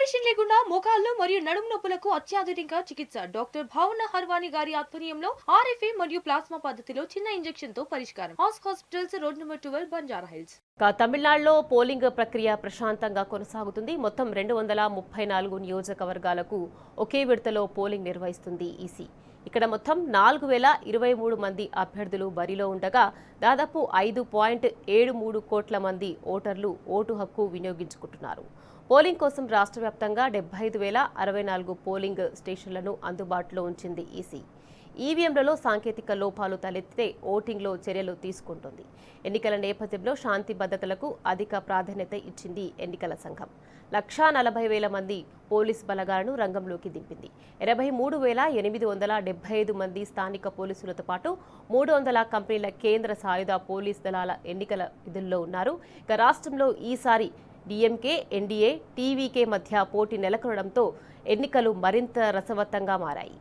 Operation లేకుండా మోకాళ్లు మరియు నడుము నొప్పులకు అత్యాధునిక చికిత్స డాక్టర్ భావన హర్వాని గారి ఆధ్వర్యంలో ఆర్ఎఫ్ఏ మరియు ప్లాస్మా పద్ధతిలో చిన్న ఇంజెక్షన్ తో పరిష్కారం. Hospitals road number 12 Banjara hills. తమిళనాడులో పోలింగ్ ప్రక్రియ ప్రశాంతంగా కొనసాగుతుంది. మొత్తం 234 నియోజకవర్గాలకు ఒకే విడతలో పోలింగ్ నిర్వహిస్తుంది ఈసీ. ఇక్కడ మొత్తం 4023 మంది అభ్యర్థులు బరిలో ఉండగా దాదాపు 5.73 కోట్ల మంది ఓటర్లు ఓటు హక్కు వినియోగించుకుంటున్నారు. పోలింగ్ కోసం రాష్ట్ర వ్యాప్తంగా 75,064 పోలింగ్ స్టేషన్లను అందుబాటులో ఉంచింది ఈసీ. ఈవీఎంలలో సాంకేతిక లోపాలు తలెత్తితే ఓటింగ్లో చర్యలు తీసుకుంటోంది. ఎన్నికల నేపథ్యంలో శాంతి భద్రతలకు అధిక ప్రాధాన్యత ఇచ్చింది ఎన్నికల సంఘం. 140,000 మంది పోలీస్ బలగాలను రంగంలోకి దింపింది. 83,875 మంది స్థానిక పోలీసులతో పాటు 300 కంపెనీల కేంద్ర సాయుధ పోలీస్ దళాల ఎన్నికల విధుల్లో ఉన్నారు. ఇక రాష్ట్రంలో ఈసారి డీఎంకే, ఎన్డీఏ, టీవీకే మధ్య పోటీ నెలకొనడంతో ఎన్నికలు మరింత రసవత్తంగా మారాయి.